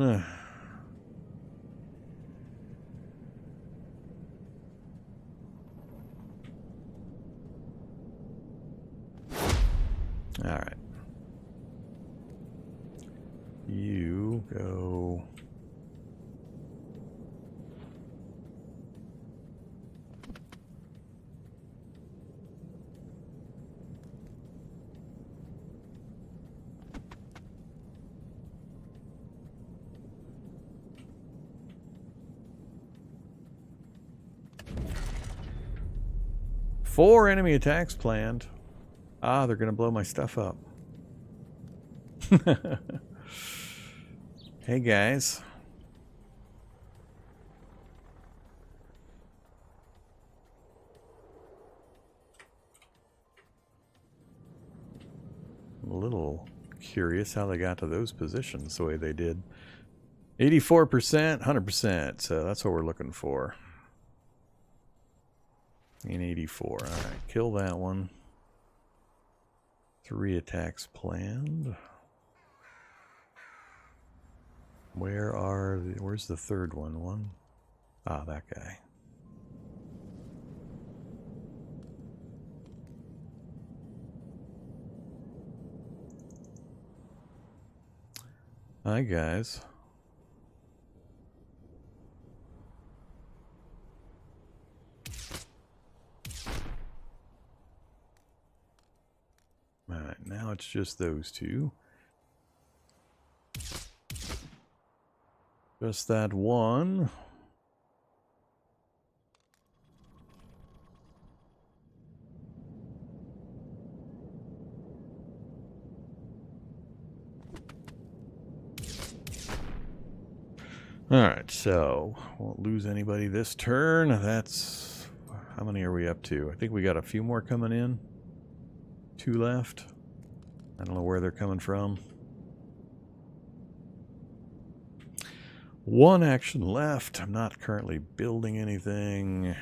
All right. You go. Four enemy attacks planned. Ah, they're going to blow my stuff up. Hey, guys. I'm a little curious how they got to those positions the way they did. 84%, 100%. So that's what we're looking for. In 84. All right, kill that one. 3 attacks planned. Where's the third one? Ah, that guy. Hi, guys. Alright, now it's just those two. Just that one. Alright, so won't lose anybody this turn. That's... how many are we up to? I think we got a few more coming in. 2 left. I don't know where they're coming from. 1 action left. I'm not currently building anything.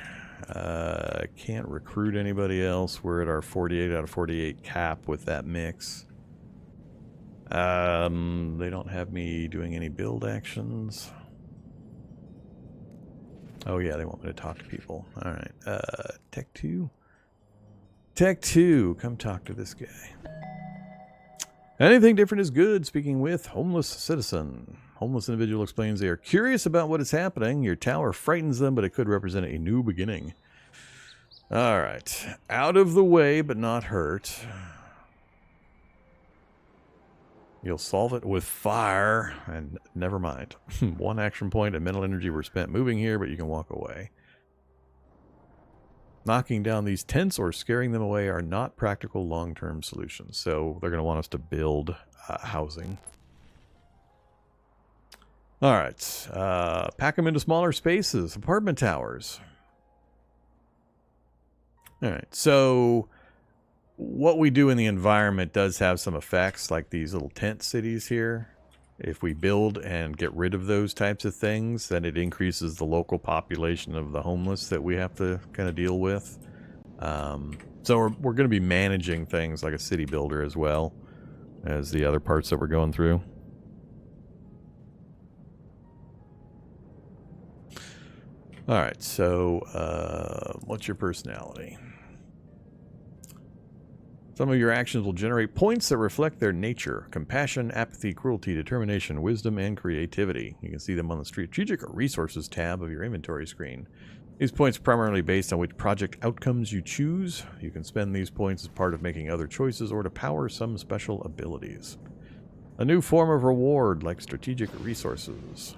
Can't recruit anybody else. We're at our 48 out of 48 cap with that mix. They don't have me doing any build actions. Oh yeah, they want me to talk to people. Alright, Tech 2? Tech 2, come talk to this guy. Anything different is good. Speaking with homeless citizen. Homeless individual explains they are curious about what is happening. Your tower frightens them, but it could represent a new beginning. Alright, out of the way, but not hurt. You'll solve it with fire, and never mind. 1 action point and mental energy were spent moving here, but you can walk away. Knocking down these tents or scaring them away are not practical long-term solutions, so they're going to want us to build housing. Alright, pack them into smaller spaces, apartment towers. Alright, so... what we do in the environment does have some effects, like these little tent cities here. If we build and get rid of those types of things, then it increases the local population of the homeless that we have to kind of deal with. So we're going to be managing things like a city builder as well as the other parts that we're going through. Alright, so what's your personality? Some of your actions will generate points that reflect their nature. Compassion, apathy, cruelty, determination, wisdom, and creativity. You can see them on the Strategic Resources tab of your inventory screen. These points are primarily based on which project outcomes you choose. You can spend these points as part of making other choices or to power some special abilities. A new form of reward, like Strategic Resources.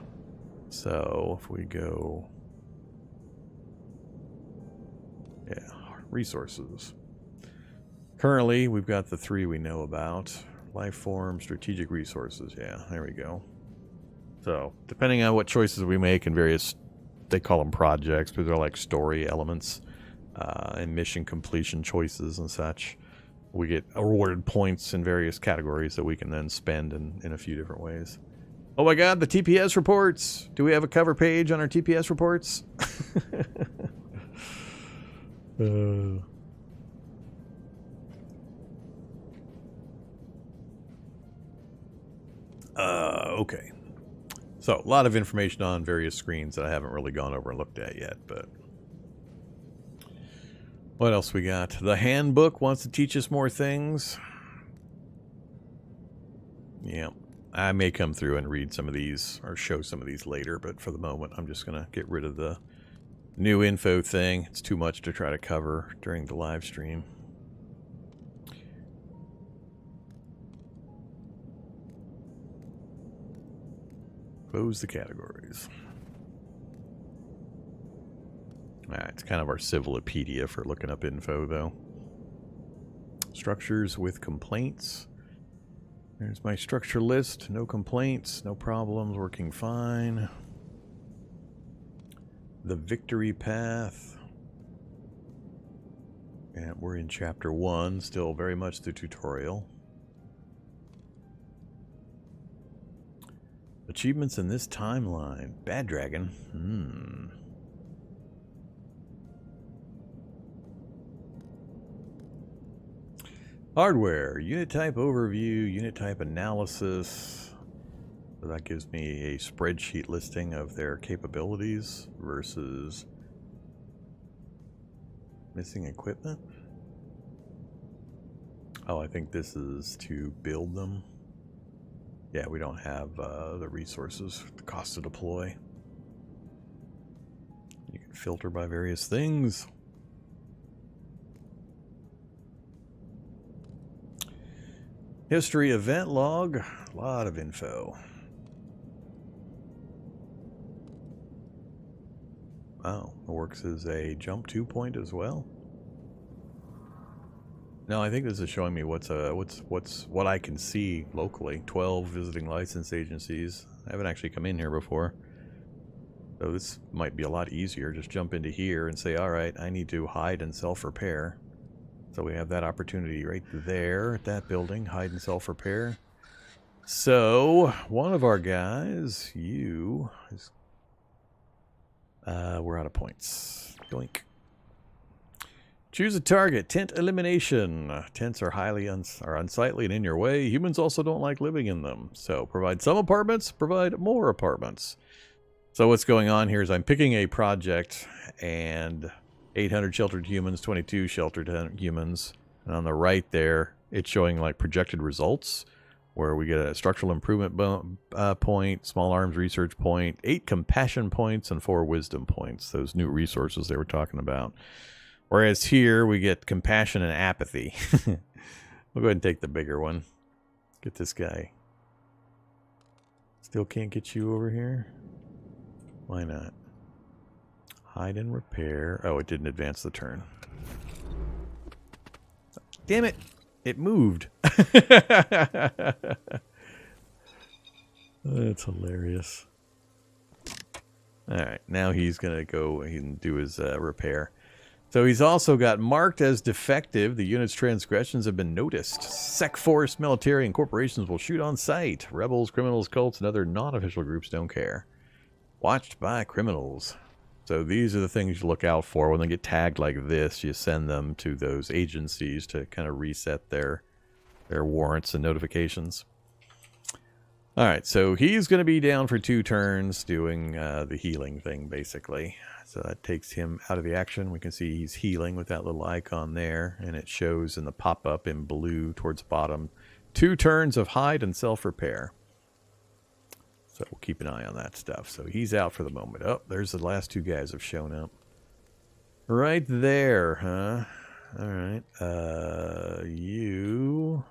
So, if we go... yeah, resources. Currently, we've got the 3 we know about. Life form, strategic resources. Yeah, there we go. So, depending on what choices we make in various, they call them projects, but they're like story elements and mission completion choices and such. We get awarded points in various categories that we can then spend in a few different ways. Oh my god, the TPS reports! Do we have a cover page on our TPS reports? Okay. So, a lot of information on various screens that I haven't really gone over and looked at yet, but... What else we got? The handbook wants to teach us more things. Yeah, I may come through and read some of these, or show some of these later, but for the moment, I'm just going to get rid of the new info thing. It's too much to try to cover during the live stream. Close the categories. It's kind of our Civilopedia for looking up info, though. Structures with complaints. There's my structure list. No complaints, no problems, working fine. The victory path. And we're in chapter 1, still very much the tutorial. Achievements in this timeline. Bad Dragon. Hardware. Unit type overview. Unit type analysis. So that gives me a spreadsheet listing of their capabilities versus missing equipment. Oh, I think this is to build them. Yeah, we don't have the resources, the cost to deploy. You can filter by various things. History event log, a lot of info. Oh, it works as a jump to point as well. No, I think this is showing me what I can see locally. 12 visiting license agencies. I haven't actually come in here before. So this might be a lot easier. Just jump into here and say, all right, I need to hide and self-repair. So we have that opportunity right there at that building, hide and self-repair. So one of our guys, we're out of points. Doink. Choose a target. Tent elimination. Tents are highly unsightly and in your way. Humans also don't like living in them. So provide some apartments, provide more apartments. So what's going on here is I'm picking a project and 800 sheltered humans, 22 sheltered humans. And on the right there, it's showing like projected results where we get a structural improvement point, small arms research point, 8 compassion points, and 4 wisdom points. Those new resources they were talking about. Whereas here, we get compassion and apathy. We'll go ahead and take the bigger one. Get this guy. Still can't get you over here? Why not? Hide and repair. Oh, it didn't advance the turn. Damn it! It moved. That's hilarious. Alright, now he's going to go and do his repair. So he's also got marked as defective. The unit's transgressions have been noticed. Sec force, military, and corporations will shoot on sight. Rebels, criminals, cults, and other non-official groups don't care. Watched by criminals. So these are the things you look out for. When they get tagged like this, you send them to those agencies to kind of reset their warrants and notifications. Alright, so he's going to be down for 2 turns doing the healing thing, basically. So that takes him out of the action. We can see he's healing with that little icon there, and it shows in the pop-up in blue towards the bottom. 2 turns of hide and self-repair. So we'll keep an eye on that stuff. So he's out for the moment. Oh, there's the last 2 guys have shown up. Right there, huh? Alright. You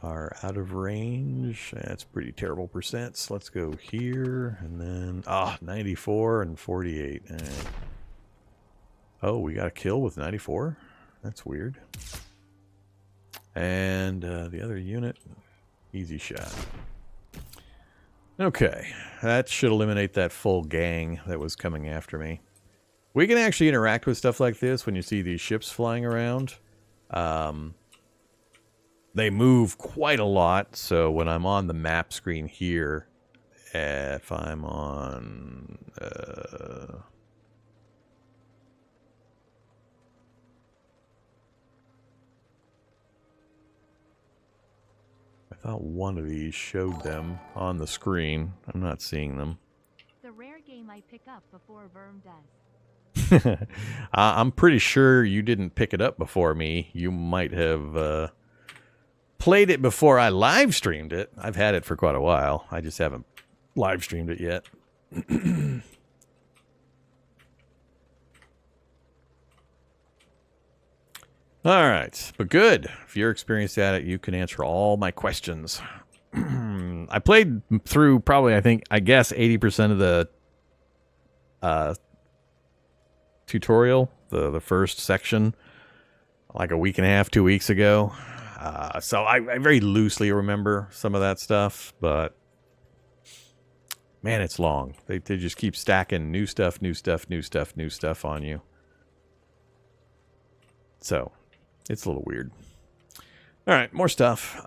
are out of range. That's pretty terrible percents. Let's go here, and then 94 and 48. Oh, we got a kill with 94. That's weird. And the other unit, easy shot. Okay, that should eliminate that full gang that was coming after me. We can actually interact with stuff like this when you see these ships flying around. They move quite a lot, so when I'm on the map screen here, if I'm on... I thought one of these showed them on the screen. I'm not seeing them. The rare game I pick up before Vorm does. I'm pretty sure you didn't pick it up before me. You might have played it before I live streamed it. I've had it for quite a while. I just haven't live streamed it yet. All right, but good. If you're experienced at it, you can answer all my questions. I played through probably, I guess 80% of the tutorial, the first section, like a week and a half, 2 weeks ago. So I very loosely remember some of that stuff, but man, it's long. They just keep stacking new stuff on you. So it's a little weird. All right, more stuff.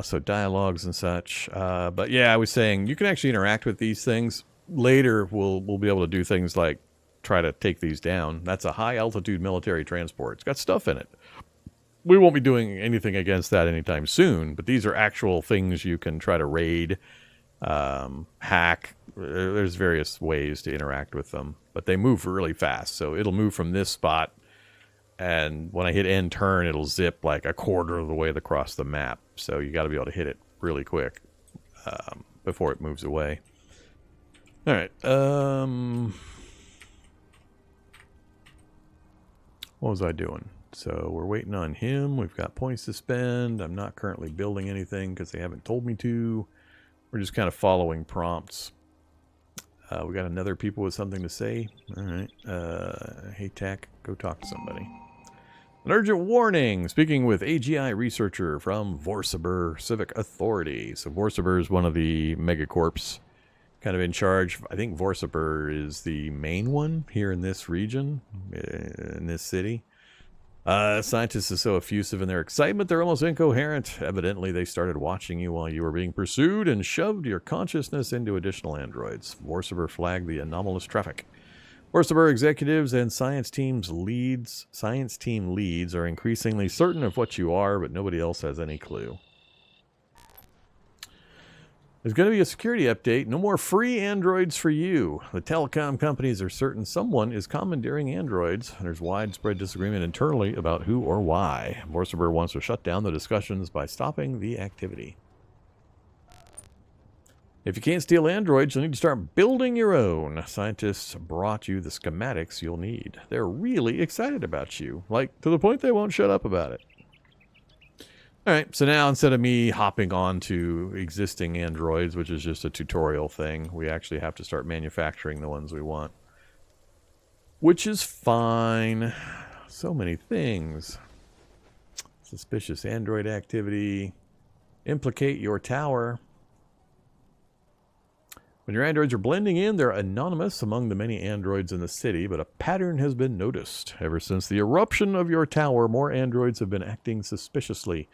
So dialogues and such. But yeah, I was saying you can actually interact with these things. Later, we'll be able to do things like try to take these down. That's a high-altitude military transport. It's got stuff in it. We won't be doing anything against that anytime soon, but these are actual things you can try to raid, hack. There's various ways to interact with them, but they move really fast. So it'll move from this spot, and when I hit end turn, it'll zip like a quarter of the way across the map. So you got to be able to hit it really quick before it moves away. All right. What was I doing? So we're waiting on him. We've got points to spend. I'm not currently building anything because they haven't told me to. We're just kind of following prompts. We got another people with something to say. All right. Hey, Tech, go talk to somebody. An urgent warning. Speaking with AGI researcher from Vorm Civic Authority. So Vorm is one of the megacorps kind of in charge. I think Vorm is the main one here in this region, in this city. Scientists are so effusive in their excitement, they're almost incoherent. Evidently, they started watching you while you were being pursued and shoved your consciousness into additional androids. Vorm flagged the anomalous traffic. Vorm executives and science team leads are increasingly certain of what you are, but nobody else has any clue. There's going to be a security update. No more free androids for you. The telecom companies are certain someone is commandeering androids. There's widespread disagreement internally about who or why. Vorm wants to shut down the discussions by stopping the activity. If you can't steal androids, you'll need to start building your own. Scientists brought you the schematics you'll need. They're really excited about you, like to the point they won't shut up about it. All right, so now instead of me hopping on to existing androids, which is just a tutorial thing, we actually have to start manufacturing the ones we want. Which is fine. So many things. Suspicious android activity. Implicate your tower. When your androids are blending in, they're anonymous among the many androids in the city, but a pattern has been noticed. Ever since the eruption of your tower, more androids have been acting suspiciously.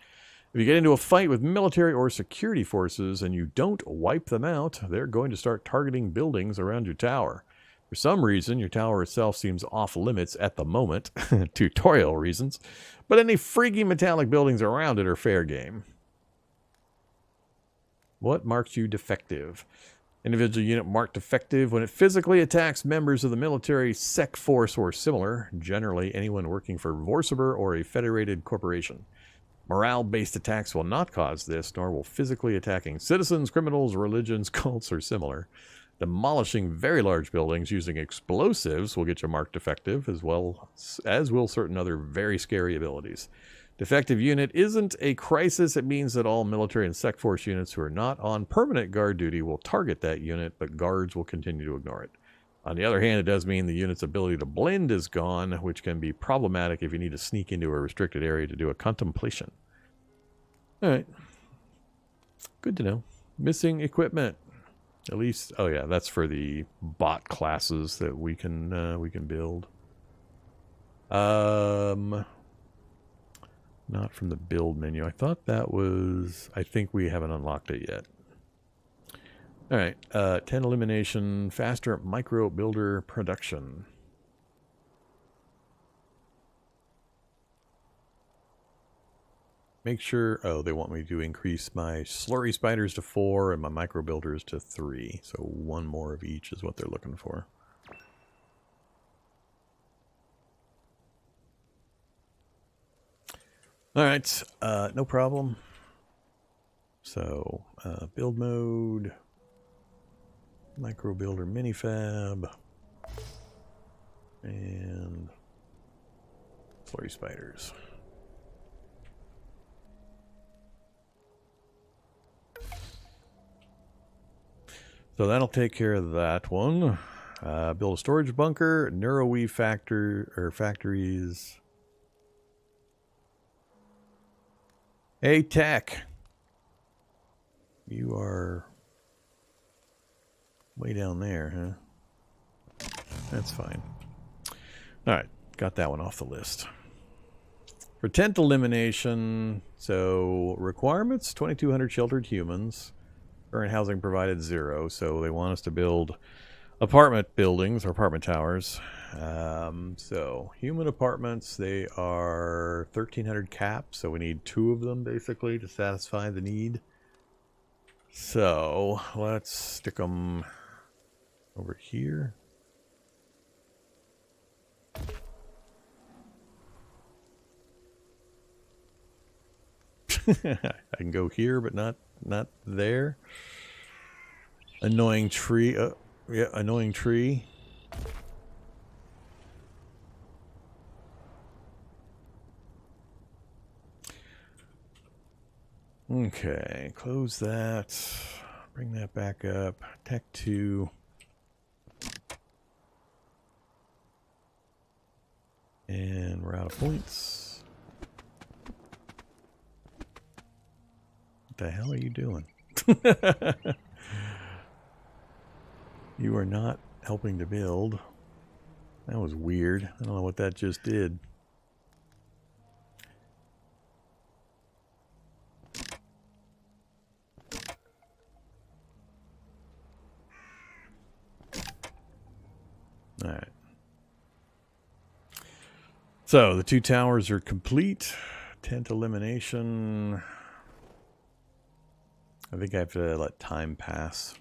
If you get into a fight with military or security forces and you don't wipe them out, they're going to start targeting buildings around your tower. For some reason, your tower itself seems off limits at the moment, tutorial reasons, but any freaky metallic buildings around it are fair game. What marks you defective? Individual unit marked defective when it physically attacks members of the military, sec force, or similar, generally anyone working for Vorm or a federated corporation. Morale-based attacks will not cause this, nor will physically attacking citizens, criminals, religions, cults, or similar. Demolishing very large buildings using explosives will get you marked defective, as well as will certain other very scary abilities. Defective unit isn't a crisis. It means that all military and sec force units who are not on permanent guard duty will target that unit, but guards will continue to ignore it. On the other hand, it does mean the unit's ability to blend is gone, which can be problematic if you need to sneak into a restricted area to do a contemplation. All right. Good to know. Missing equipment. At least, oh yeah, that's for the bot classes that we can build. Not from the build menu. I thought that was... I think we haven't unlocked it yet. Alright, 10 elimination, faster micro builder production. make sure... Oh, they want me to increase my slurry spiders to 4 and my micro builders to 3. So 1 more of each is what they're looking for. Alright, no problem. So, build mode, micro builder minifab, and slurry spiders. So that'll take care of that one. Build a storage bunker, neuroweave factories. Hey, Tech. You are way down there, huh? That's fine. Alright, got that one off the list. For tent elimination, so requirements, 2,200 sheltered humans. Current housing provided 0, so they want us to build apartment buildings or apartment towers. So human apartments, they are 1,300 caps, so we need 2 of them basically to satisfy the need. So let's stick them over here. I can go here, but not there. Annoying tree. Yeah, annoying tree. Okay, close that. Bring that back up. Tech 2. And we're out of points. What the hell are you doing? You are not helping to build. That was weird. I don't know what that just did. All right. So the 2 towers are complete. Tent elimination. I think I have to let time pass.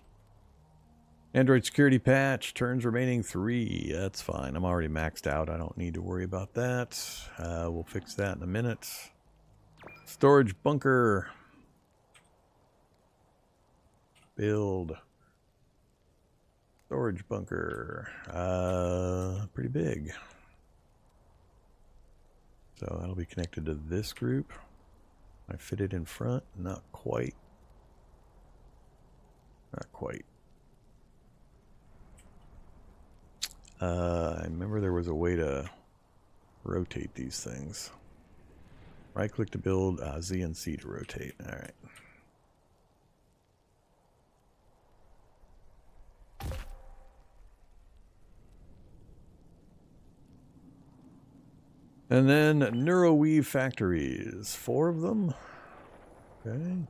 Android security patch. Turns remaining 3. That's fine. I'm already maxed out. I don't need to worry about that. We'll fix that in a minute. Storage bunker. Build. Storage bunker. Pretty big. So that'll be connected to this group. I fit it in front. Not quite. Not quite. I remember there was a way to rotate these things. Right click to build, Z and C to rotate. Alright. And then neuroweave factories. 4 of them. Okay.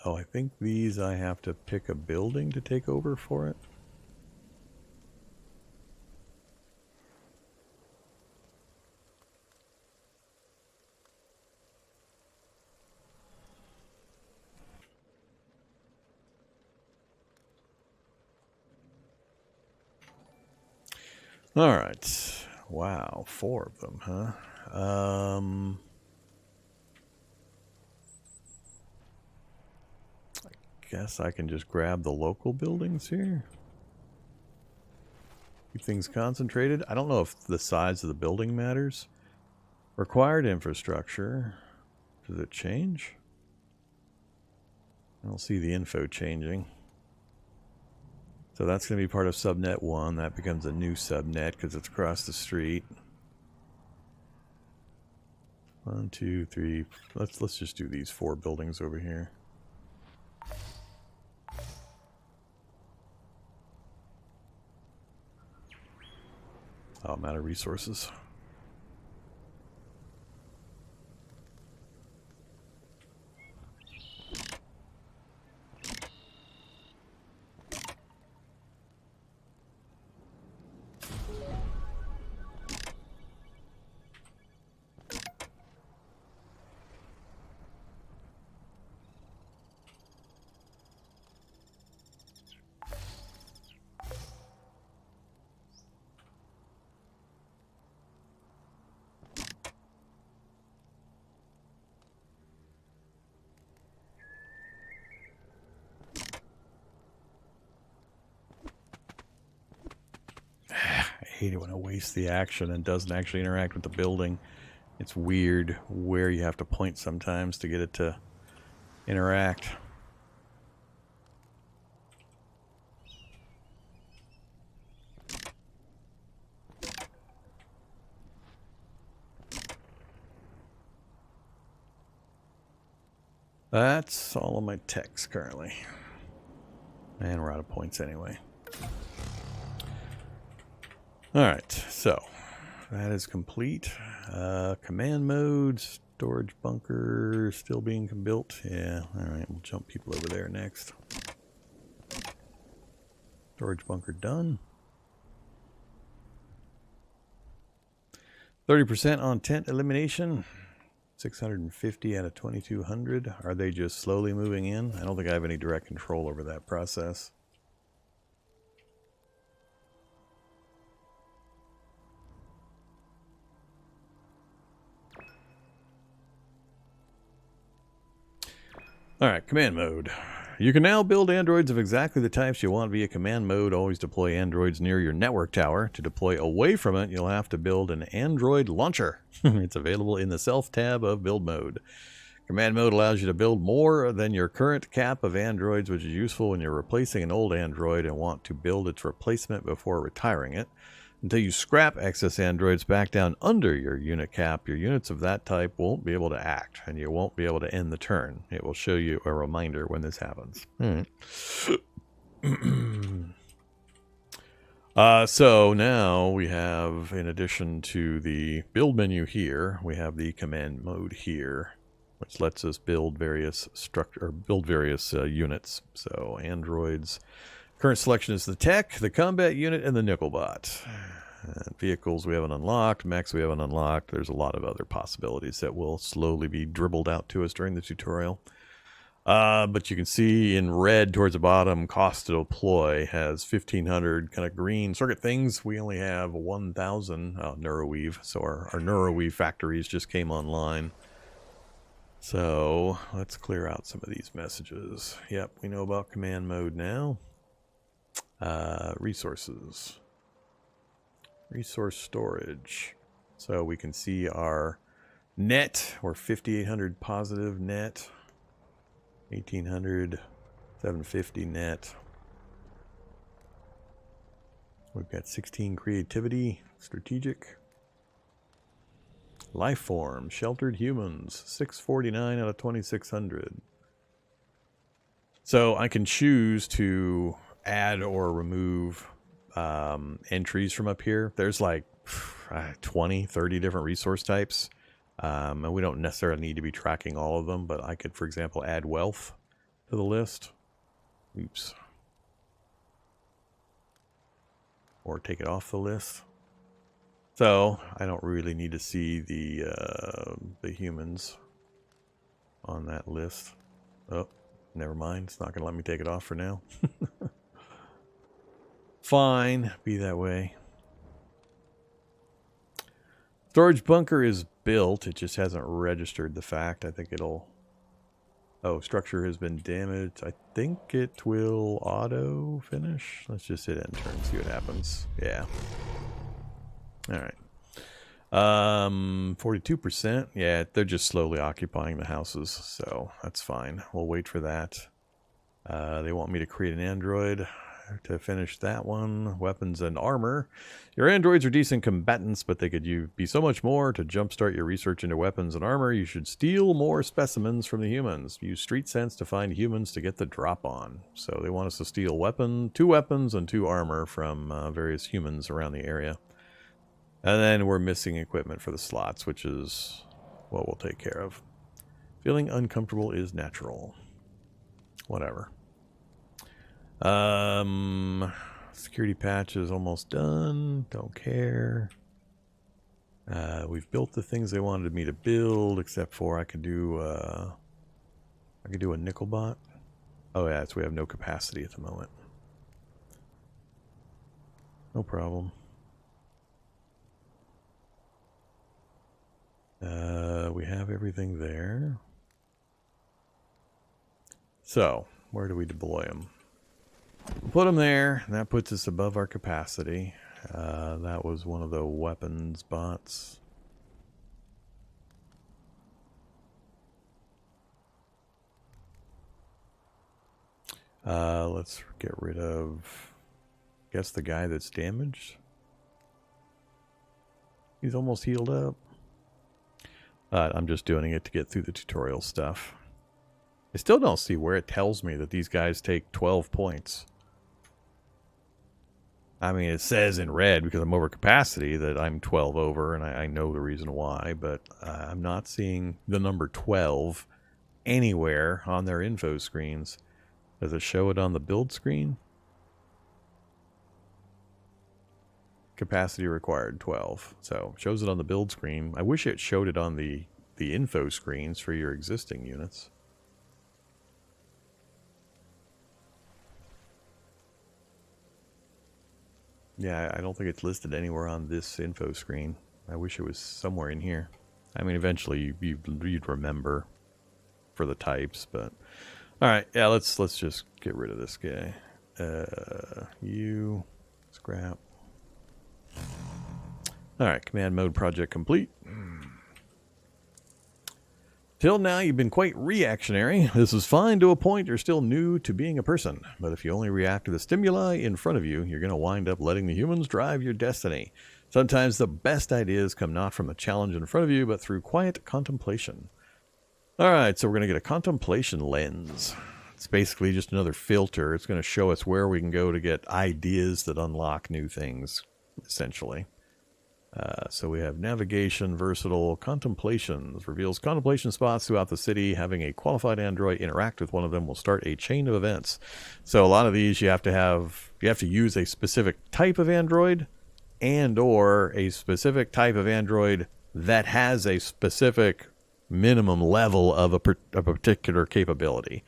Oh, I think these I have to pick a building to take over for it. All right. Wow, 4 of them, huh? Guess I can just grab the local buildings here. Keep things concentrated. I don't know if the size of the building matters. Required infrastructure. Does it change? I don't see the info changing. So that's going to be part of subnet 1. That becomes a new subnet because it's across the street. 1, 2, 3. Let's just do these 4 buildings over here. Oh, I'm out of resources. hate it when it wastes the action and doesn't actually interact with the building. It's weird where you have to point sometimes to get it to interact. That's all of my text currently. And we're out of points anyway. Alright, so that is complete. Command mode, storage bunker still being built. Yeah, alright, we'll jump people over there next. Storage bunker done. 30% on tent elimination. 650 out of 2200. Are they just slowly moving in? I don't think I have any direct control over that process. Alright, command mode. You can now build androids of exactly the types you want via command mode. Always deploy androids near your network tower. To deploy away from it, you'll have to build an android launcher. It's available in the self tab of build mode. Command mode allows you to build more than your current cap of androids, which is useful when you're replacing an old android and want to build its replacement before retiring it. Until you scrap excess androids back down under your unit cap, your units of that type won't be able to act, and you won't be able to end the turn. It will show you a reminder when this happens. So now we have, in addition to the build menu here, we have the command mode here, which lets us build various units. So androids. Current selection is the tech, the combat unit, and the nickelbot. And vehicles we haven't unlocked, mechs we haven't unlocked. There's a lot of other possibilities that will slowly be dribbled out to us during the tutorial. But you can see in red towards the bottom, cost to deploy has 1,500 kind of green circuit things. We only have 1,000 neuroweave. So our neuroweave factories just came online. So let's clear out some of these messages. Yep, we know about command mode now. Resources. Resource storage. So we can see our net. We're 5,800 positive net. 1,800, 750 net. We've got 16 creativity, strategic. Life form, sheltered humans, 649 out of 2,600. So I can choose to add or remove entries from up here. There's like 20, 30 different resource types. And we don't necessarily need to be tracking all of them, but I could, for example, add wealth to the list. Oops. Or take it off the list. So I don't really need to see the humans on that list. Oh, never mind. It's not going to let me take it off for now. Fine, be that way. Storage bunker is built. It just hasn't registered the fact. I think it'll... Oh, structure has been damaged. I think it will auto finish. Let's just hit enter and see what happens. Yeah. All right. 42%. Yeah, they're just slowly occupying the houses, so that's fine. We'll wait for that. They want me to create an android to finish that one. Weapons and armor. Your androids are decent combatants, but they could be so much more. To jumpstart your research into weapons and armor, you should steal more specimens from the humans. Use street sense to find humans to get the drop on. So they want us to steal 2 weapons and 2 armor from various humans around the area. And then we're missing equipment for the slots, which is what we'll take care of. Feeling uncomfortable is natural. Whatever. Security patch is almost done. Don't care. We've built the things they wanted me to build, except for I could do a nickel bot. Oh yeah, so we have no capacity at the moment. No problem. We have everything there. So, where do we deploy them? We'll put them there, and that puts us above our capacity. That was one of the weapons bots. Let's get rid of, I guess, the guy that's damaged. He's almost healed up. I'm just doing it to get through the tutorial stuff. I still don't see where it tells me that these guys take 12 points. I mean, it says in red because I'm over capacity that I'm 12 over, and I know the reason why, but I'm not seeing the number 12 anywhere on their info screens. Does it show it on the build screen? Capacity required 12. So, shows it on the build screen. I wish it showed it on the info screens for your existing units. Yeah, I don't think it's listed anywhere on this info screen. I wish it was somewhere in here. I mean, eventually you'd remember for the types, but... Alright, yeah, let's just get rid of this guy. You... Scrap. Alright, command mode project complete. Till now, you've been quite reactionary. This is fine to a point. You're still new to being a person. But if you only react to the stimuli in front of you, you're going to wind up letting the humans drive your destiny. Sometimes the best ideas come not from the challenge in front of you, but through quiet contemplation. Alright, so we're going to get a contemplation lens. It's basically just another filter. It's going to show us where we can go to get ideas that unlock new things, essentially. So we have navigation, versatile, contemplations. Reveals contemplation spots throughout the city. Having a qualified android interact with one of them will start a chain of events. So a lot of these you have to use a specific type of android and or a specific type of android that has a specific minimum level of a particular capability.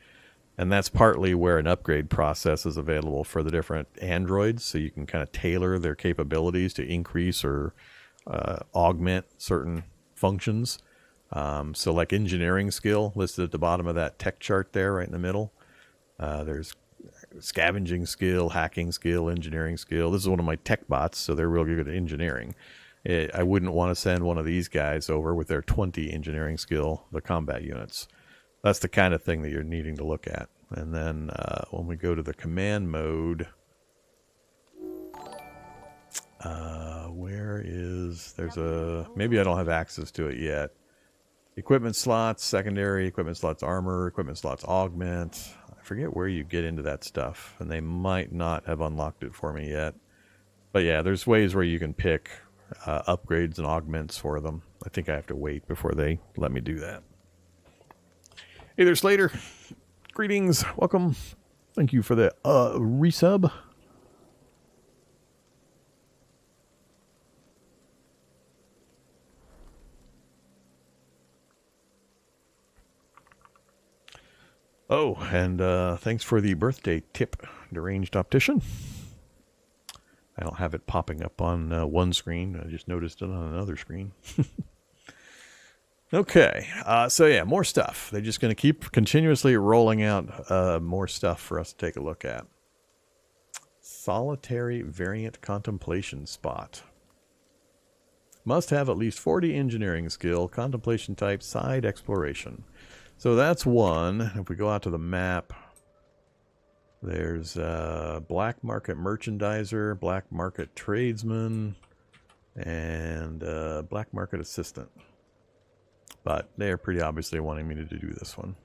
And that's partly where an upgrade process is available for the different androids, so you can kind of tailor their capabilities to increase or augment certain functions. So like engineering skill listed at the bottom of that tech chart there, right in the middle. There's scavenging skill, hacking skill, engineering skill. This is one of my tech bots, so they're real good at engineering. I wouldn't want to send one of these guys over with their 20 engineering skill, the combat units. That's the kind of thing that you're needing to look at. And then when we go to the command mode, maybe I don't have access to it yet. Equipment slots, secondary, equipment slots armor, equipment slots augment. I forget where you get into that stuff, and they might not have unlocked it for me yet. But yeah, there's ways where you can pick upgrades and augments for them. I think I have to wait before they let me do that. Hey there, Slater. Greetings. Welcome. Thank you for the resub. Oh, and thanks for the birthday tip, Deranged Optician. I don't have it popping up on one screen. I just noticed it on another screen. Okay, so yeah, more stuff. They're just going to keep continuously rolling out more stuff for us to take a look at. Solitary Variant Contemplation Spot. Must have at least 40 engineering skill, contemplation type, side exploration. So that's one. If we go out to the map, there's Black Market Merchandiser, Black Market Tradesman, and Black Market Assistant. But they're pretty obviously wanting me to do this one.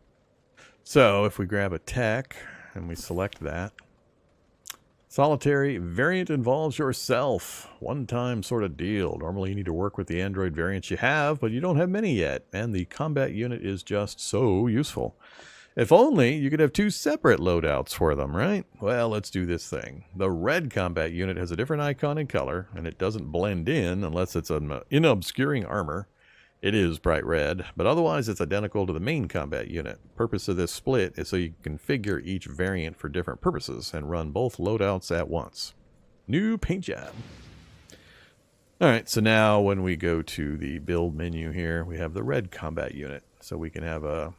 So if we grab a tech and we select that, Solitary Variant involves yourself. One-time sort of deal. Normally you need to work with the Android variants you have, but you don't have many yet. And the combat unit is just so useful. If only you could have two separate loadouts for them, right? Well, let's do this thing. The red combat unit has a different icon and color, and it doesn't blend in unless it's an obscuring armor. It is bright red, but otherwise it's identical to the main combat unit. Purpose of this split is so you can configure each variant for different purposes and run both loadouts at once. New paint job. Alright, so now when we go to the build menu here, we have the red combat unit. So we can have a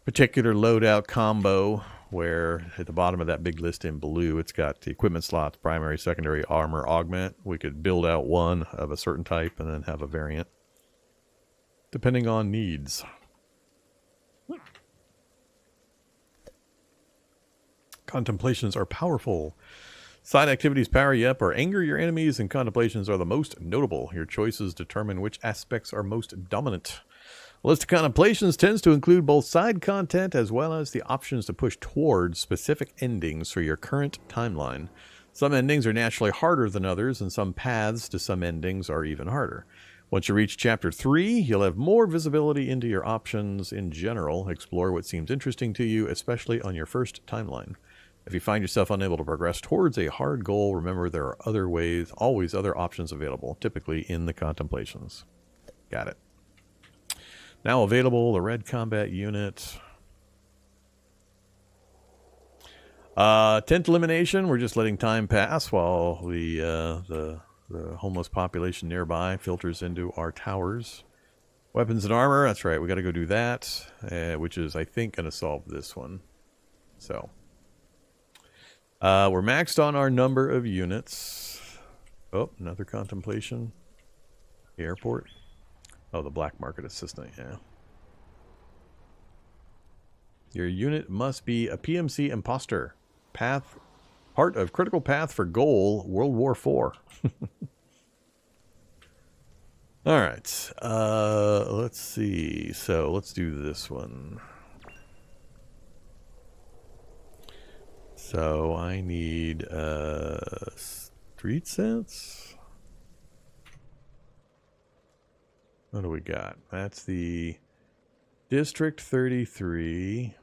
particular loadout combo where at the bottom of that big list in blue, it's got the equipment slots, primary, secondary, armor, augment. We could build out one of a certain type and then have a variant, depending on needs. Contemplations are powerful. Side activities power you up or anger your enemies, and contemplations are the most notable. Your choices determine which aspects are most dominant. A list of contemplations tends to include both side content as well as the options to push towards specific endings for your current timeline. Some endings are naturally harder than others, and some paths to some endings are even harder. Once you reach Chapter 3, you'll have more visibility into your options in general. Explore what seems interesting to you, especially on your first timeline. If you find yourself unable to progress towards a hard goal, remember there are other ways, always other options available, typically in the contemplations. Got it. Now available, the red combat unit. 10th elimination, we're just letting time pass while the homeless population nearby filters into our towers. Weapons and armor, that's right, we got to go do that, which is, I think, going to solve this one. So, we're maxed on our number of units. Oh, another contemplation. The airport. Oh, the black market assistant, yeah. Your unit must be a PMC imposter. Part of critical path for goal, World War IV. Alright, let's see. So, let's do this one. So, I need, street sense? What do we got? That's the District 33.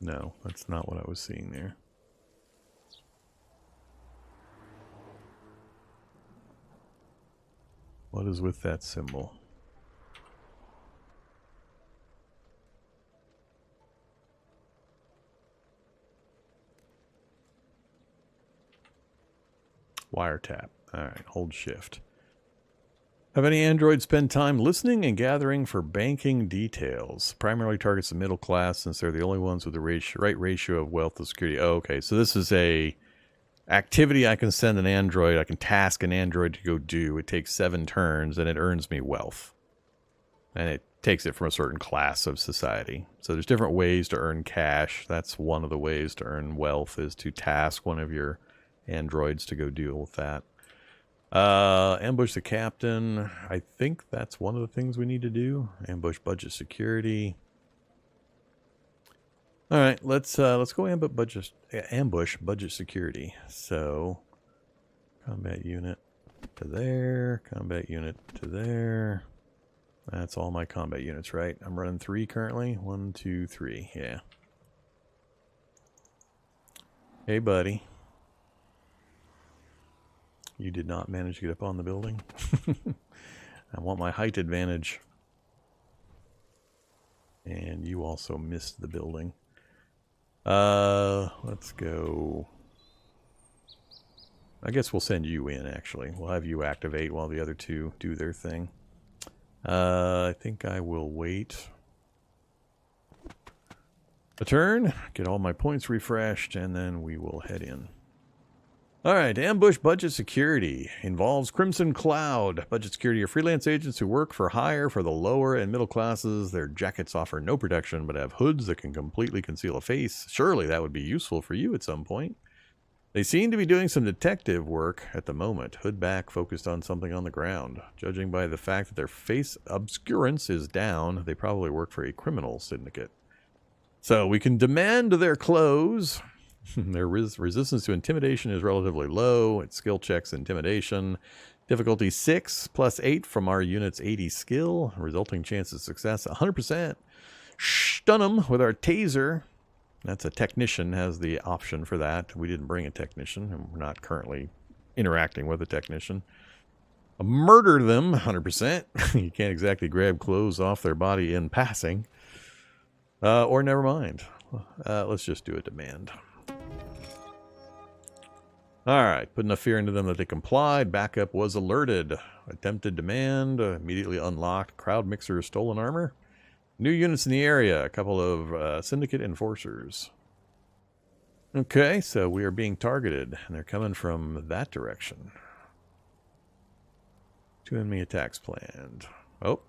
No, that's not what I was seeing there. What is with that symbol? Wiretap. Alright, hold shift. Have any androids spend time listening and gathering for banking details? Primarily targets the middle class since they're the only ones with the right ratio of wealth to security. Oh, okay, so this is a activity I can send an android. I can task an android to go do. It takes 7 turns and it earns me wealth. And it takes it from a certain class of society. So there's different ways to earn cash. That's one of the ways to earn wealth, is to task one of your androids to go deal with that. Ambush the captain. I think that's one of the things we need to do. Ambush budget security. All right, let's go ambush budget security. So, combat unit to there, combat unit to there. That's all my combat units, right? I'm running 3 currently. 1, 2, 3. Yeah. Hey, buddy. You did not manage to get up on the building. I want my height advantage. And you also missed the building. Let's go. I guess we'll send you in, actually. We'll have you activate while the other 2 do their thing. I think I will wait a turn, get all my points refreshed, and then we will head in. Alright, ambush budget security involves Crimson Cloud. Budget security are freelance agents who work for hire for the lower and middle classes. Their jackets offer no protection but have hoods that can completely conceal a face. Surely that would be useful for you at some point. They seem to be doing some detective work at the moment. Hood back, focused on something on the ground. Judging by the fact that their face obscurance is down, they probably work for a criminal syndicate. So we can demand their clothes. Their resistance to intimidation is relatively low. It's skill checks intimidation. Difficulty 6 plus 8 from our unit's 80 skill. Resulting chance of success 100%. Stun them with our taser. That's a technician has the option for that. We didn't bring a technician, and we're not currently interacting with a technician. Murder them 100%. You can't exactly grab clothes off their body in passing. Or never mind. Let's just do a demand. Alright, put enough fear into them that they complied. Backup was alerted. Attempted demand, immediately unlocked. Crowd mixer, stolen armor. New units in the area. A couple of syndicate enforcers. Okay, so we are being targeted, and they're coming from that direction. 2 enemy attacks planned. Oh,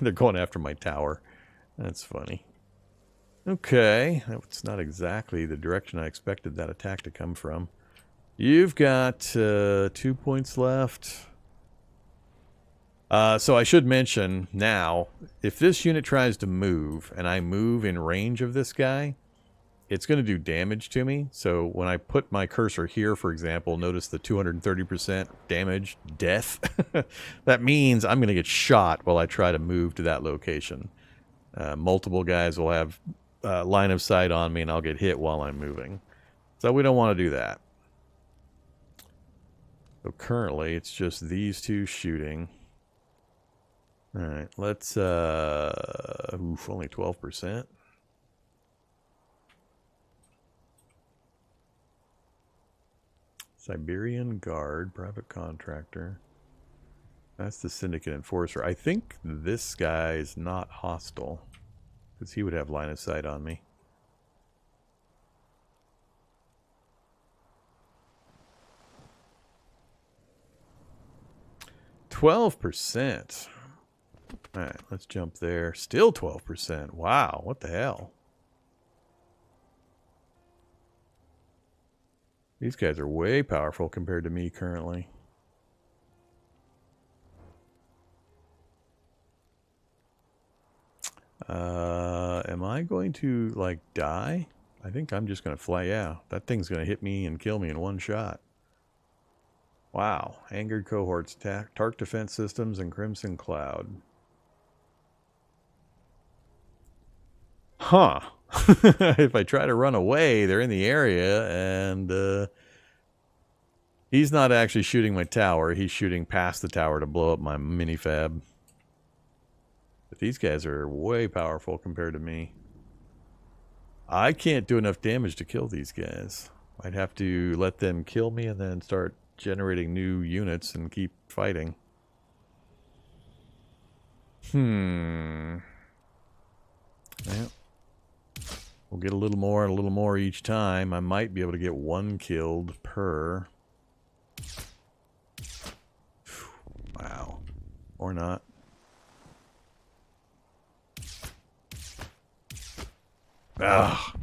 they're going after my tower. That's funny. Okay, that's not exactly the direction I expected that attack to come from. You've got 2 points left. So I should mention now, if this unit tries to move, and I move in range of this guy, it's going to do damage to me. So when I put my cursor here, for example, notice the 230% damage, death. That means I'm going to get shot while I try to move to that location. Multiple guys will have line of sight on me, and I'll get hit while I'm moving. So we don't want to do that. So currently, it's just these two shooting. All right, let's... only 12%. Siberian Guard, private contractor. That's the syndicate enforcer. I think this guy is not hostile, because he would have line of sight on me. %. Alright, let's jump there. Still 12%. Wow, what the hell? These guys are way powerful compared to me currently. Am I going to, like, die? I think I'm just going to fly. Yeah, that thing's going to hit me and kill me in one shot. Wow. Angered cohorts, Tark defense systems, and Crimson Cloud. Huh. If I try to run away, they're in the area, and he's not actually shooting my tower. He's shooting past the tower to blow up my minifab. But these guys are way powerful compared to me. I can't do enough damage to kill these guys. I'd have to let them kill me and then start generating new units and keep fighting. Yeah. We'll get a little more and a little more each time. I might be able to get 1 killed per. Wow. Or not. Ah,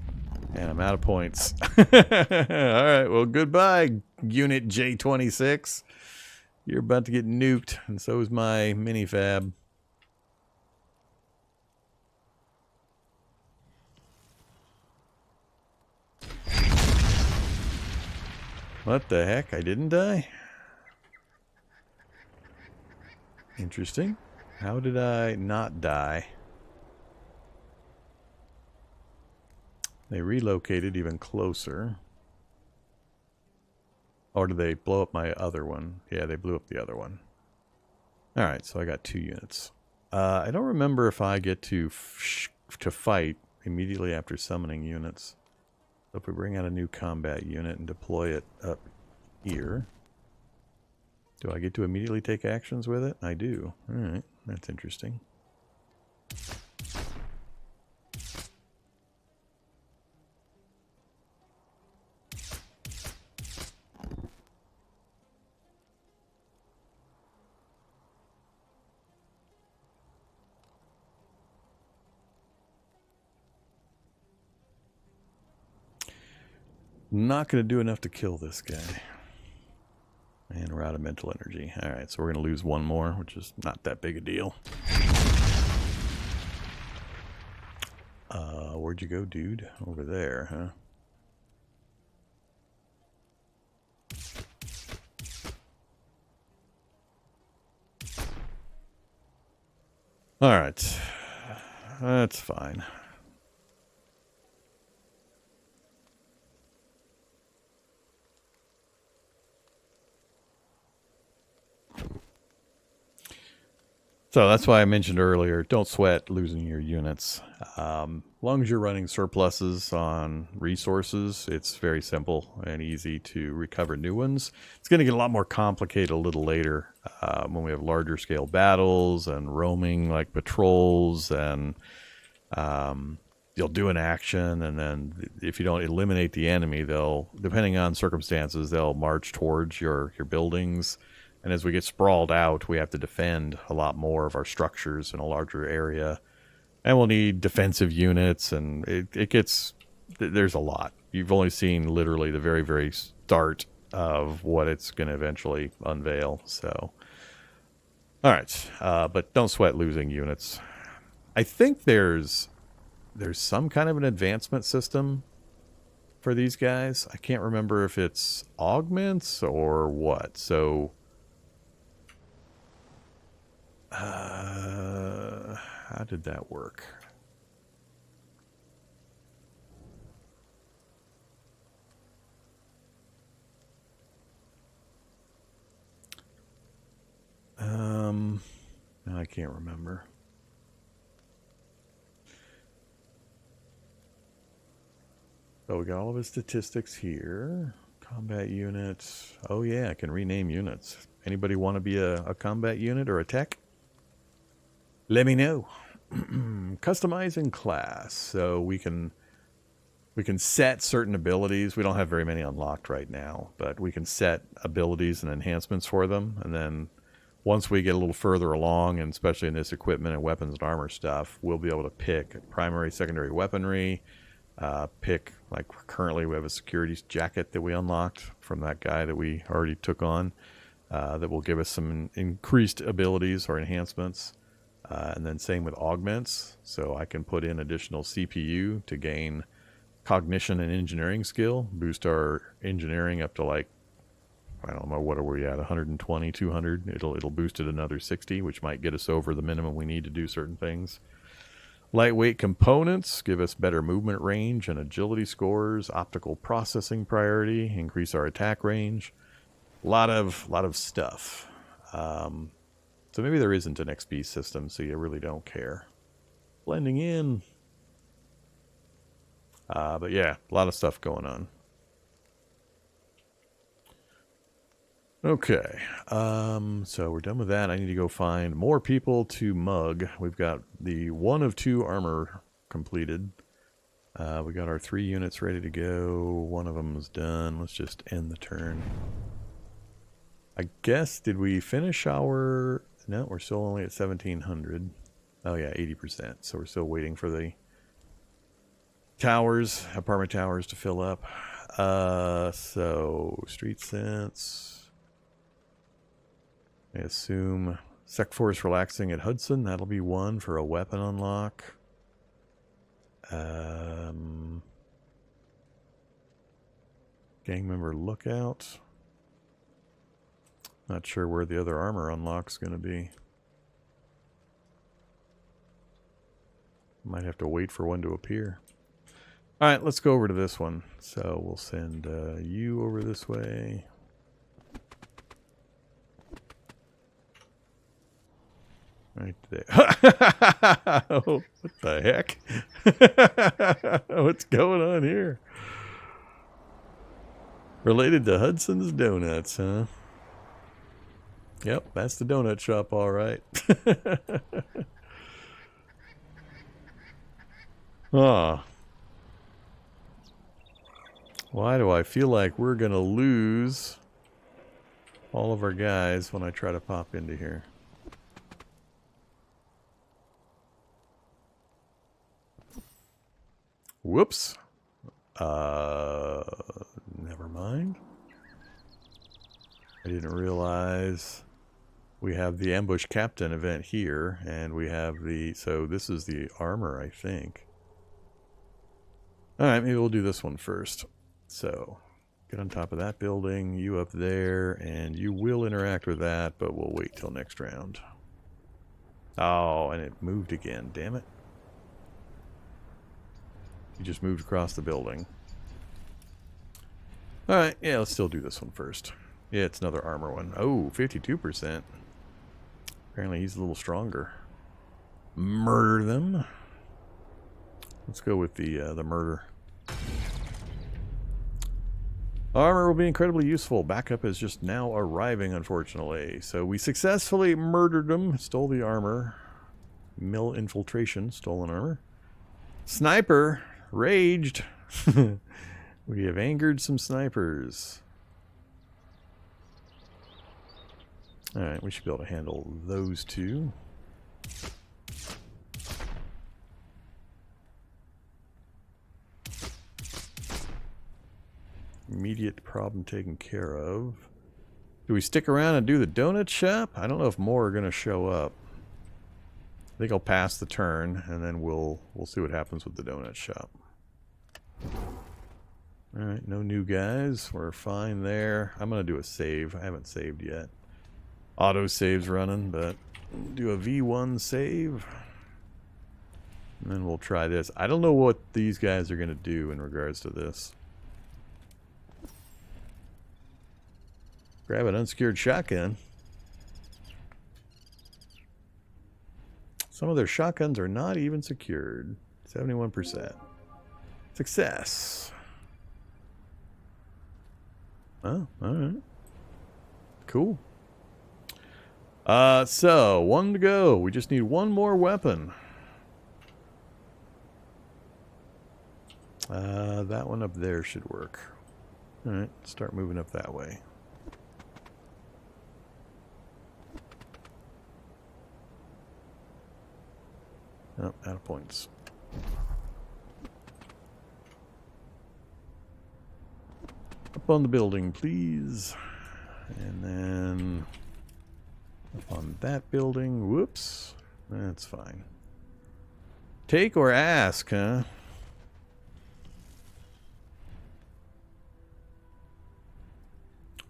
and I'm out of points. Alright, well, goodbye, Unit J26. You're about to get nuked, and so is my minifab. What the heck? I didn't die? Interesting. How did I not die? They relocated even closer. Or did they blow up my other one? Yeah, they blew up the other one. Alright, so I got 2 units. I don't remember if I get to fight immediately after summoning units. So if we bring out a new combat unit and deploy it up here, do I get to immediately take actions with it? I do. Alright, that's interesting. Not going to do enough to kill this guy. And we're out of mental energy. Alright, so we're going to lose 1 more, which is not that big a deal. Where'd you go, dude? Over there, huh? Alright. That's fine. So that's why I mentioned earlier, don't sweat losing your units. As long as you're running surpluses on resources, it's very simple and easy to recover new ones. It's going to get a lot more complicated a little later when we have larger scale battles and roaming like patrols and You'll do an action, and then if you don't eliminate the enemy, they'll, depending on circumstances, they'll march towards your buildings. And as we get sprawled out, we have to defend a lot more of our structures in a larger area. And we'll need defensive units, and it gets, there's a lot. You've only seen literally the very, very start of what it's going to eventually unveil. So, all right, but don't sweat losing units. I think there's some kind of an advancement system for these guys. I can't remember if it's augments or what. So, how did that work? I can't remember. So we got all of his statistics here. Combat units. Oh yeah, I can rename units. Anybody want to be a combat unit or a tech? Let me know. Customizing class. So we can set certain abilities. We don't have very many unlocked right now, but we can set abilities and enhancements for them. And then once we get a little further along, and especially in this equipment and weapons and armor stuff, we'll be able to pick primary, secondary weaponry. Pick, like currently we have a security jacket that we unlocked from that guy that we already took on, that will give us some increased abilities or enhancements. And then same with augments. So I can put in additional CPU to gain cognition and engineering skill, boost our engineering up to, like, I don't know, what are we at, 120, 200? It'll boost it another 60, which might get us over the minimum we need to do certain things. Lightweight components give us better movement range and agility scores. Optical processing priority, increase our attack range. A lot of stuff. So maybe there isn't an XP system, so you really don't care. Blending in. But yeah, a lot of stuff going on. Okay, so we're done with that. I need to go find more people to mug. We've got the 1 of 2 armor completed. We got our 3 units ready to go. One of them is done. Let's just end the turn. I guess, did we finish our... No, we're still only at 1,700. Oh yeah, 80%. So we're still waiting for the towers, apartment towers to fill up. So, street sense... I assume Sec Force relaxing at Hudson. That'll be 1 for a weapon unlock. Gang member lookout. Not sure where the other armor unlock's going to be. Might have to wait for one to appear. Alright, let's go over to this one. So we'll send you over this way. Right there. Oh, what the heck? What's going on here? Related to Hudson's Donuts, huh? Yep, that's the donut shop, all right. Ah. Why do I feel like we're going to lose all of our guys when I try to pop into here? Whoops. Never mind. I didn't realize we have the ambush captain event here, and we have the, so this is the armor, I think. Alright, maybe we'll do this one first. So, get on top of that building, you up there, and you will interact with that, but we'll wait till next round. Oh, and it moved again, damn it. You just moved across the building. Alright, yeah, let's still do this one first. Yeah, it's another armor one. Oh, 52%. Apparently he's a little stronger. Murder them. Let's go with the murder. Armor will be incredibly useful. Backup is just now arriving, unfortunately. So we successfully murdered them. Stole the armor. Mill infiltration. Stolen armor. Sniper raged. We have angered some snipers. Alright, we should be able to handle those two. Immediate problem taken care of. Do we stick around and do the donut shop? I don't know if more are going to show up. I think I'll pass the turn, and then we'll see what happens with the donut shop. Alright, no new guys. We're fine there. I'm going to do a save. I haven't saved yet. Auto save's running, but do a V1 save. And then we'll try this. I don't know what these guys are going to do in regards to this. Grab an unsecured shotgun. Some of their shotguns are not even secured. 71%. Success. Oh, alright. Cool. So, one to go. We just need one more weapon. That one up there should work. Alright, start moving up that way. Oh, out of points. Up on the building, please. And then up on that building. Whoops. That's fine. Take or ask, huh?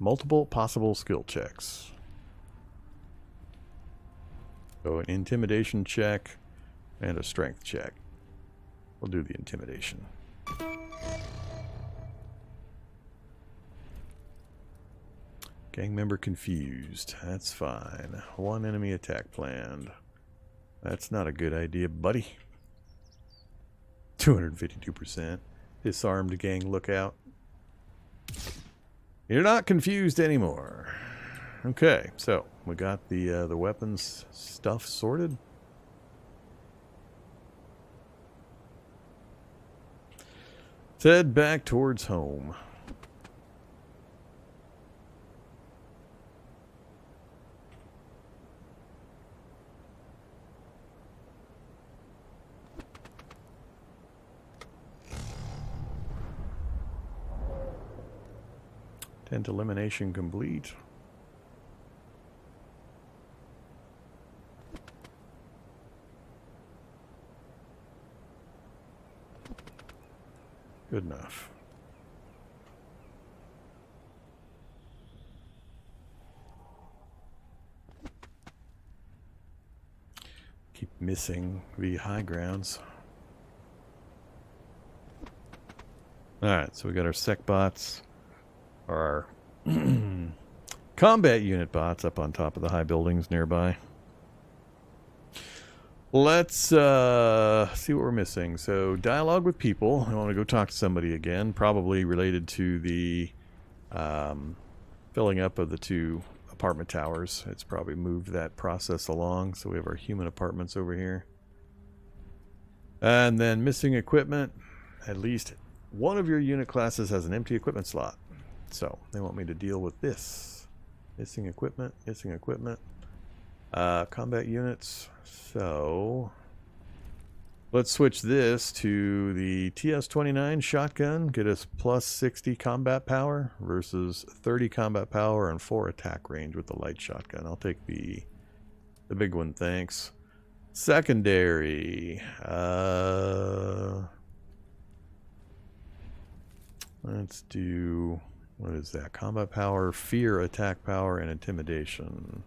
Multiple possible skill checks. So an intimidation check and a strength check. We'll do the intimidation. Gang member confused. That's fine. One enemy attack planned. That's not a good idea, buddy. 252%. Disarmed gang lookout. You're not confused anymore. Okay, so we got the weapons stuff sorted. Let's head back towards home. Tent elimination complete. Good enough. Keep missing the high grounds. Alright, so we got our sec bots. Our combat unit bots up on top of the high buildings nearby. Let's see what we're missing. So, dialogue with people. I want to go talk to somebody again, probably related to the filling up of the 2 apartment towers. It's probably moved that process along. So we have our human apartments over here. And then missing equipment. At least one of your unit classes has an empty equipment slot. So they want me to deal with this. Missing equipment, missing equipment. Combat units. So let's switch this to the TS-29 shotgun. Get us plus 60 combat power versus 30 combat power and 4 attack range with the light shotgun. I'll take the big one, thanks. Secondary. Let's do... what is that? Combat power, fear, attack power, and intimidation.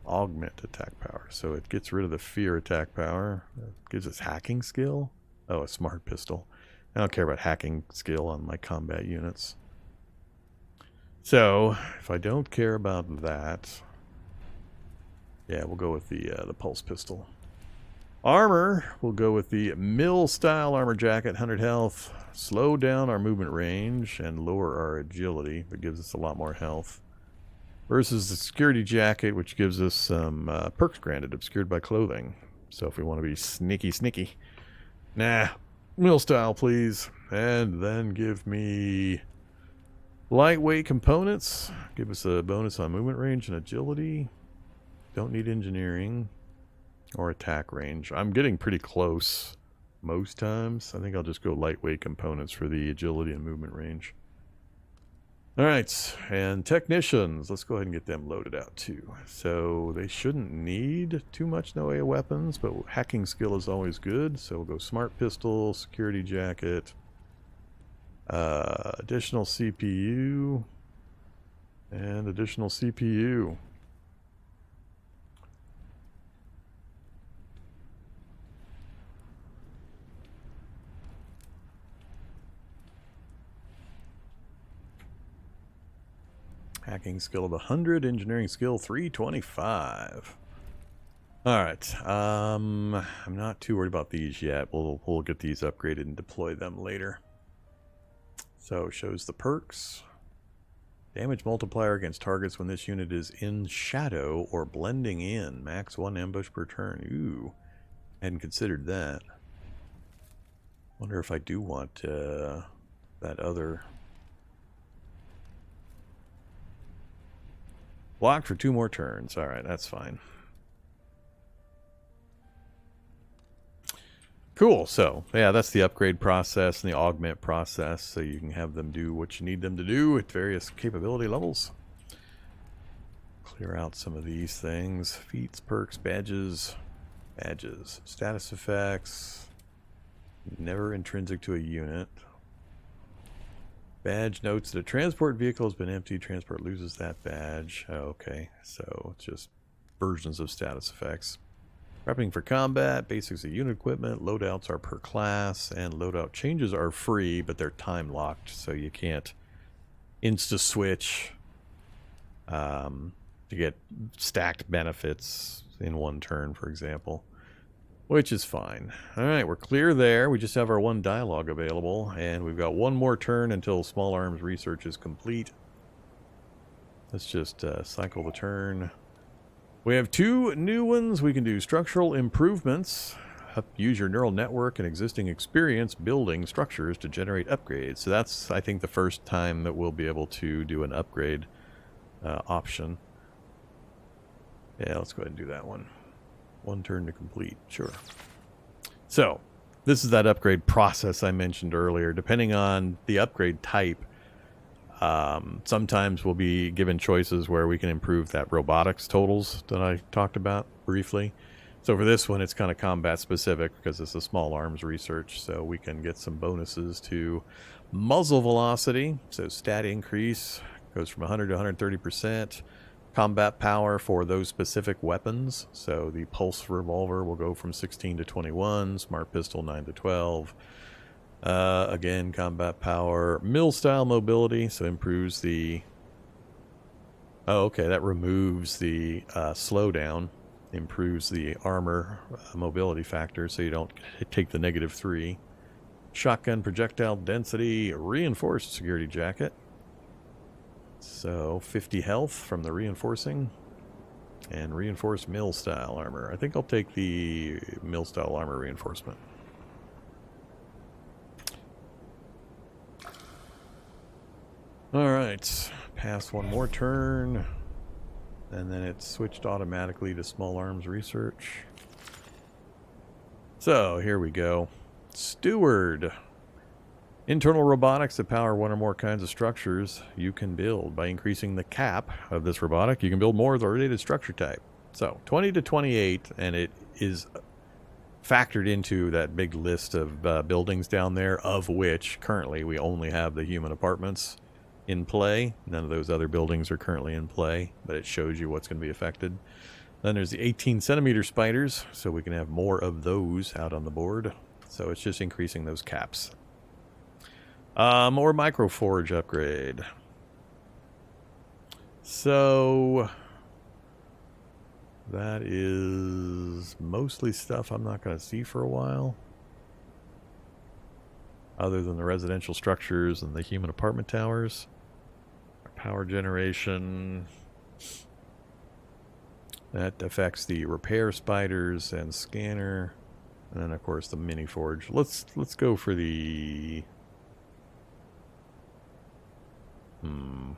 Augment attack power. So it gets rid of the fear attack power. It gives us hacking skill. Oh, a smart pistol. I don't care about hacking skill on my combat units. So, if I don't care about that, yeah, we'll go with the pulse pistol. Armor, we'll go with the mill style armor jacket, 100 health. Slow down our movement range and lower our agility, but gives us a lot more health. Versus the security jacket, which gives us some perks granted, obscured by clothing. So if we want to be sneaky. Nah, Mill style, please. And then give me lightweight components. Give us a bonus on movement range and agility. Don't need engineering or attack range. I'm getting pretty close most times. I think I'll just go lightweight components for the agility and movement range. Alright, and technicians. Let's go ahead and get them loaded out too. So they shouldn't need too much in the way of weapons, but hacking skill is always good. So we'll go smart pistol, security jacket, additional CPU, and additional CPU. Hacking skill of 100, engineering skill 325. Alright, I'm not too worried about these yet. We'll get these upgraded and deploy them later. So it shows the perks. Damage multiplier against targets when this unit is in shadow or blending in. Max 1 ambush per turn. Ooh, hadn't considered that. Wonder if I do want that other... Blocked for 2 more turns. Alright, that's fine. Cool, so, yeah, that's the upgrade process and the augment process, so you can have them do what you need them to do at various capability levels. Clear out some of these things. Feats, perks, badges. Badges. Status effects. Never intrinsic to a unit. Badge notes that a transport vehicle has been empty. Transport loses that badge. Oh, okay, so it's just versions of status effects. Prepping for combat. Basics of unit equipment. Loadouts are per class. And loadout changes are free, but they're time locked, so you can't insta-switch to get stacked benefits in one turn, for example. Which is fine. Alright, we're clear there. We just have our 1 dialogue available, and we've got 1 more turn until small arms research is complete. Let's just cycle the turn. We have 2 new ones. We can do structural improvements. Use your neural network and existing experience building structures to generate upgrades. So that's, I think, the first time that we'll be able to do an upgrade option. Yeah, let's go ahead and do that one. 1 turn to complete, sure. So, this is that upgrade process I mentioned earlier. Depending on the upgrade type, sometimes we'll be given choices where we can improve that robotics totals that I talked about briefly. So for this one, it's kind of combat specific because it's a small arms research, so we can get some bonuses to muzzle velocity. So stat increase goes from 100 to 130%. Combat power for those specific weapons. So the pulse revolver will go from 16 to 21. Smart pistol 9 to 12. Again, combat power. Mill style mobility, so improves the... Oh, okay, that removes the slowdown. Improves the armor mobility factor, so you don't take the -3. Shotgun projectile density. Reinforced security jacket. So, 50 health from the reinforcing. And reinforced mill style armor. I think I'll take the mill style armor reinforcement. Alright. Pass 1 more turn. And then it switched automatically to small arms research. So, here we go. Steward. Internal robotics that power 1 or more kinds of structures you can build. By increasing the cap of this robotic, you can build more of the related structure type. So, 20 to 28, and it is factored into that big list of buildings down there, of which currently we only have the human apartments in play. None of those other buildings are currently in play, but it shows you what's going to be affected. Then there's the 18 centimeter spiders, so we can have more of those out on the board. So it's just increasing those caps. More microforge upgrade. So that is mostly stuff I'm not going to see for a while, other than the residential structures and the human apartment towers. Power generation, that affects the repair spiders and scanner. And then of course the mini forge. Let's go for the yeah,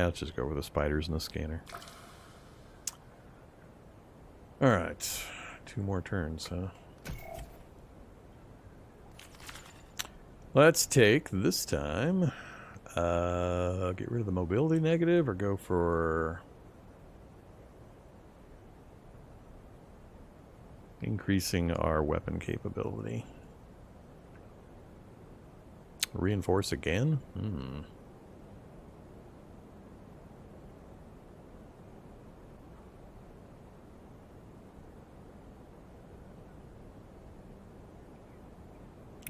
let's just go with the spiders and the scanner. Alright. 2 more turns, huh? Let's take, this time, get rid of the mobility negative or go for increasing our weapon capability. Reinforce again?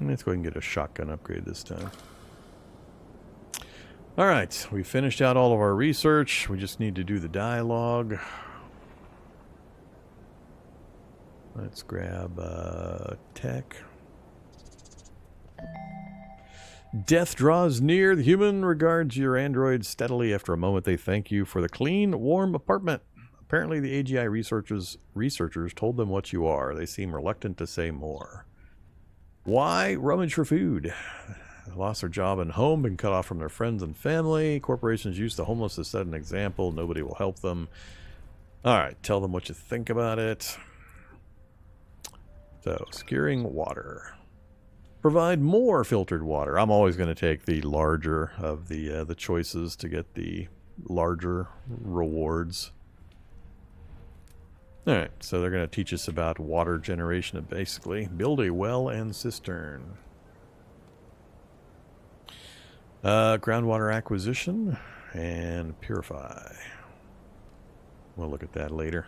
Let's go ahead and get a shotgun upgrade this time. Alright, we finished out all of our research. We just need to do the dialogue. Let's grab tech. Death draws near. The human regards your android steadily. After a moment, they thank you for the clean, warm apartment. Apparently, the AGI researchers told them what you are. They seem reluctant to say more. Why? Rummage for food. They lost their job and home, been cut off from their friends and family. Corporations use the homeless to set an example. Nobody will help them. Alright, tell them what you think about it. So, securing water. Provide more filtered water. I'm always going to take the larger of the choices to get the larger rewards. Alright, so they're going to teach us about water generation, basically. Build a well and cistern. Groundwater acquisition and purify. We'll look at that later.